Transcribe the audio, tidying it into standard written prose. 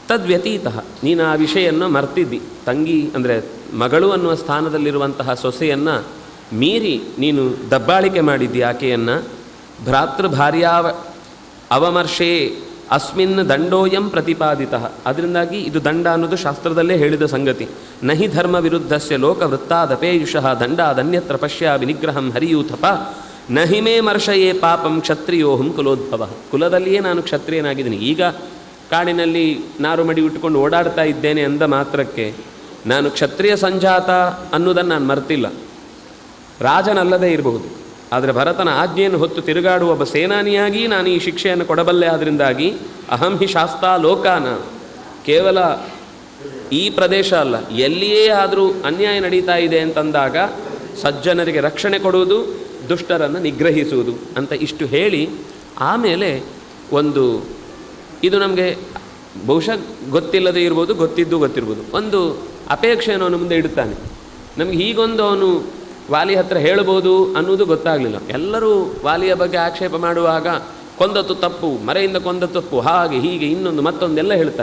ತದ್ವ್ಯತೀತ, ನೀನು ಆ ವಿಷಯನ್ನು ಮರ್ತಿದ್ದಿ. ತಂಗಿ ಅಂದರೆ ಮಗಳು ಅನ್ನುವ ಸ್ಥಾನದಲ್ಲಿರುವಂತಹ ಸೊಸೆಯನ್ನು ಮೀರಿ ನೀನು ದಬ್ಬಾಳಿಕೆ ಮಾಡಿದ್ದಿ ಆಕೆಯನ್ನು. ಭ್ರಾತೃಭಾರ್ಯಾವ ಅವಮರ್ಷೇ ಅಸ್ಮಿನ್ ದಂಡೋಯಂ ಪ್ರತಿಪಾದಿತ. ಅದರಿಂದಾಗಿ ಇದು ದಂಡ ಅನ್ನೋದು ಶಾಸ್ತ್ರದಲ್ಲೇ ಹೇಳಿದ ಸಂಗತಿ. ನಹಿ ಧರ್ಮ ವಿರುದ್ಧಸ್ಯ ಲೋಕವೃತ್ತಾದಪೇಯುಷಃ ದಂಡಾದನ್ಯತ್ರ ಪಶ್ಯಾಮಿ ನಿಗ್ರಹಂ ಹರಿಯೂಥಪ ನಹಿಮೇ ಮರ್ಷಯೇ ಪಾಪಂ ಕ್ಷತ್ರಿಯೋಹಂ ಕುಲೋದ್ಭವ. ಕುಲದಲ್ಲಿಯೇ ನಾನು ಕ್ಷತ್ರಿಯನಾಗಿದ್ದೀನಿ. ಈಗ ಕಾಡಿನಲ್ಲಿ ನಾರು ಮಡಿ ಉಟ್ಕೊಂಡು ಓಡಾಡ್ತಾ ಇದ್ದೇನೆ ಅಂದ ಮಾತ್ರಕ್ಕೆ ನಾನು ಕ್ಷತ್ರಿಯ ಸಂಜಾತ ಅನ್ನೋದನ್ನು ನಾನು ಮರ್ತಿಲ್ಲ. ರಾಜನಲ್ಲದೇ ಇರಬಹುದು, ಆದರೆ ಭರತನ ಆಜ್ಞೆಯನ್ನು ಹೊತ್ತು ತಿರುಗಾಡುವ ಒಬ್ಬ ಸೇನಾನಿಯಾಗಿ ನಾನು ಈ ಶಿಕ್ಷೆಯನ್ನು ಕೊಡಬಲ್ಲೆ. ಆದ್ದರಿಂದಾಗಿ ಅಹಂ ಹಿ ಶಾಸ್ತಾ ಲೋಕಾನ, ಕೇವಲ ಈ ಪ್ರದೇಶ ಅಲ್ಲ, ಎಲ್ಲಿಯೇ ಆದರೂ ಅನ್ಯಾಯ ನಡೀತಾ ಇದೆ ಅಂತಂದಾಗ ಸಜ್ಜನರಿಗೆ ರಕ್ಷಣೆ ಕೊಡುವುದು, ದುಷ್ಟರನ್ನು ನಿಗ್ರಹಿಸುವುದು ಅಂತ ಇಷ್ಟು ಹೇಳಿ ಆಮೇಲೆ ಇದು ನಮಗೆ ಬಹುಶಃ ಗೊತ್ತಿಲ್ಲದೆ ಇರ್ಬೋದು, ಗೊತ್ತಿರ್ಬೋದು, ಒಂದು ಅಪೇಕ್ಷೆಯನ್ನು ಅವನು ಮುಂದೆ ಇಡುತ್ತಾನೆ. ನಮಗೆ ಹೀಗೊಂದು ಅವನು ವಾಲಿ ಹತ್ರ ಹೇಳ್ಬೋದು ಅನ್ನೋದು ಗೊತ್ತಾಗಲಿಲ್ಲ. ಎಲ್ಲರೂ ವಾಲಿಯ ಬಗ್ಗೆ ಆಕ್ಷೇಪ ಮಾಡುವಾಗ ಕೊಂದತ್ತು ತಪ್ಪು, ಮರೆಯಿಂದ ಕೊಂದ ತಪ್ಪು, ಹಾಗೆ ಹೀಗೆ ಇನ್ನೊಂದು ಮತ್ತೊಂದೆಲ್ಲ ಹೇಳ್ತಾರೆ.